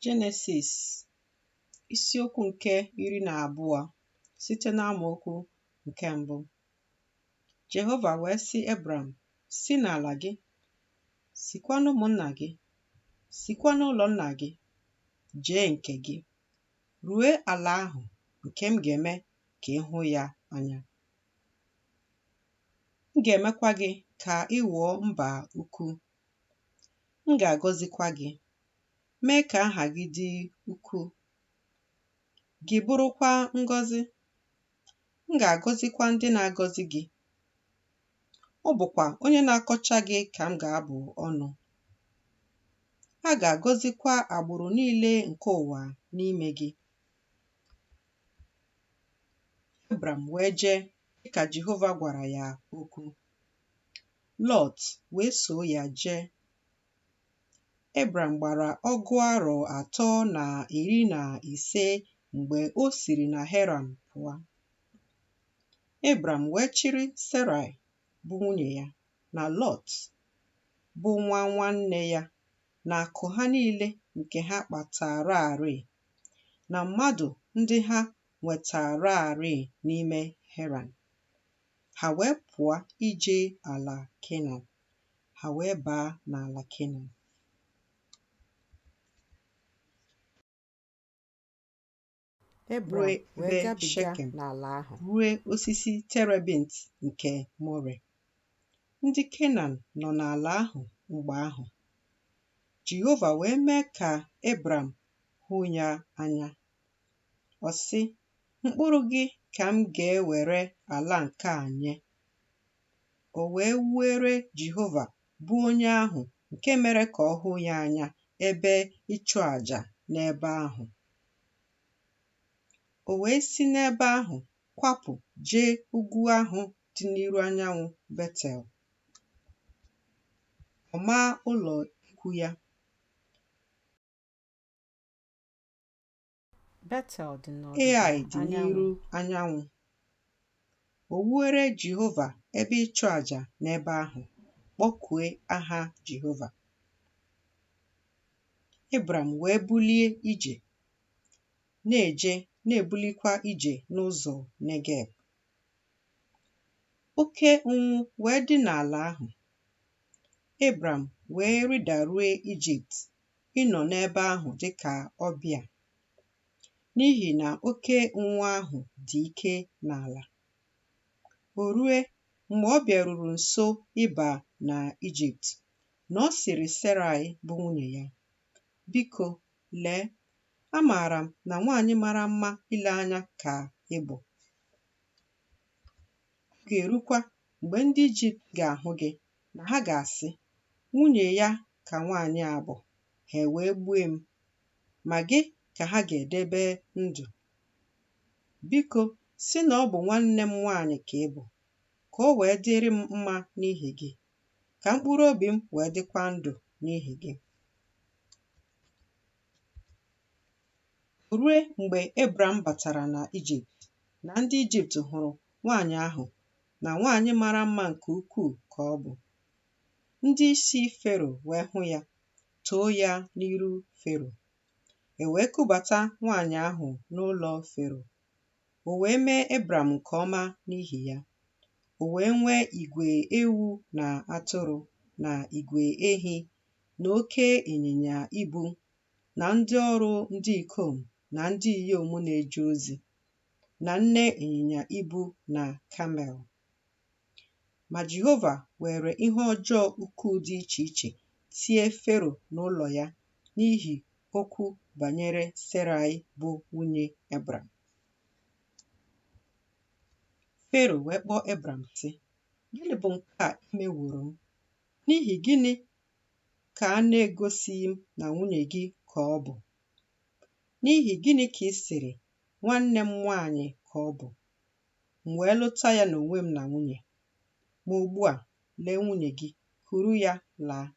Jenesis isiokwu nke 12 site n'amaokwu nke 1. Jehova wee sị Ebram, si n'ala gị, sikwa n'ụmụnna gị, sikwa n'ụlọ nna gị, jee nke gị, rue ala ahụ nke m ga-eme ka ị hụ ya anya. M ga-emekwa gị ka ị ghọọ mba ukwu. M ga-agọzikwa gị, mee ka aha gị dị ukwuu, gị bụrụkwa ngọzi. M ga-agọzikwa ndị na-agọzi gị. Ọ bụkwa onye na-akọcha gị ka m ga-abụ ọnụ. A ga-agọzikwa agbụrụ niile nke ụwa n'ime gị. Ebram wee jee dịka Jehova gwara ya okwu. Lọt wee soo ya jee. Ebram gbara 315 mgbe o siri na Heran pụọ. Ebram wee chịrị Serai bụ nwunye ya, na Lọt bụ nwa nwanne ya, na akụ ha niile nke ha kpatararị, na mmadụ ndị ha nwetararị n'ime Heran. Ha wee pụọ ije ala Kenan. Ha wee baa n'ala Kenan. Ebram wee gabiga n'ala ahụ ruo osisi terebint nke More. Ndị Kenan nọ n'ala ahụ mgbe ahụ. Jehova wee mee ka Ebram hụ ya anya. Ọ sị, mkpụrụ gị ka m ga-ewere ala nke a nye. O wee were Jehova bụ onye ahụ nke mere ka ọ hụ ya anya ebe ịchụ àjà n'ebe ahụ. O wee si n'ebe ahụ kwapụ jee ugwu ahụ dị n'iru anyanwụ Betel. Ọ maa ụlọ ikwu ya. Betel dị Ai dị n'iru anyanwụ. O wuere Jehova ebe ịchụ àjà n'ebe ahụ, kpọkue aha Jehova. Ebram wee bulie ije, na-eje na-ebulikwa ije n'ụzọ Negeb. Oke ụnwụ wee dị n'ala ahụ. Ebram wee rịdarue Ijipt ịnọ n'ebe ahụ dịka ọbịa, n'ihi na oke ụnwụ ahụ dị ike n'ala. O rue mgbe ọ bịaruru nso ịba na Ijipt, na ọ sịrị Serai bụ nwunye ya, biko lee, amaara m na nwaanyị mara mma ile anya ka ị bụ. Ọ ga-erukwa mgbe ndị Ijipt ga-ahụ gị, na ha ga-asị, nwunye ya ka nwaanyị a bụ, ha wee gbue m, ma gị ka ha ga-edebe ndụ. Biko sị na ọ bụ nwanne m nwaanyị ka ị bụ, ka o wee dịrị m mma n'ihi gị, ka mkpụrụ obi m wee dịkwa ndụ n'ihi gị. Rue mgbe Ebram batara na Ijipt, na ndị Ijipt hụrụ nwaanyị ahụ, na nwaanyị mara mma nke ukwuu ka ọ bụ. Ndị isi Fero wee hụ ya, too ya n'iru Fero. E wee kubata nwaanyị ahụ n'ụlọ Fero. O wee mee Ebram nke ọma n'ihi ya. O wee nwee igwe ewu na atụrụ, na igwe ehi, na oke ịnyịnya ibu, na ndị ọrụ ndị ikom na ndị inyom na-eje ozi, na nne ịnyịnya ibu na kamel. Ma Jehova were ihe ọjọọ ukwuu dị iche iche tie Fero n'ụlọ ya n'ihi okwu banyere Serai bụ nwunye Ebram. Fero wee kpọọ Ebram sị, gịnị bụ nke a i meworo m? N'ihi gịnị ka a na-egosighị m na nwunye gị ka ọ bụ? N'ihi gịnị ka ị sịrị, nwanne m nwaanyị ka ọ bụ, m wee lụta ya n'onwe m na nwunye? Ma ugbu a, lee nwunye gị, kuru ya laa.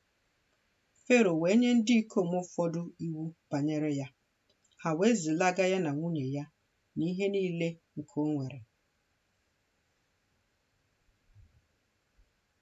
Fero wee nye ndị ikom ụfọdụ iwu banyere ya. Ha wee zilaga ya na nwunye ya na ihe niile nke o nwere.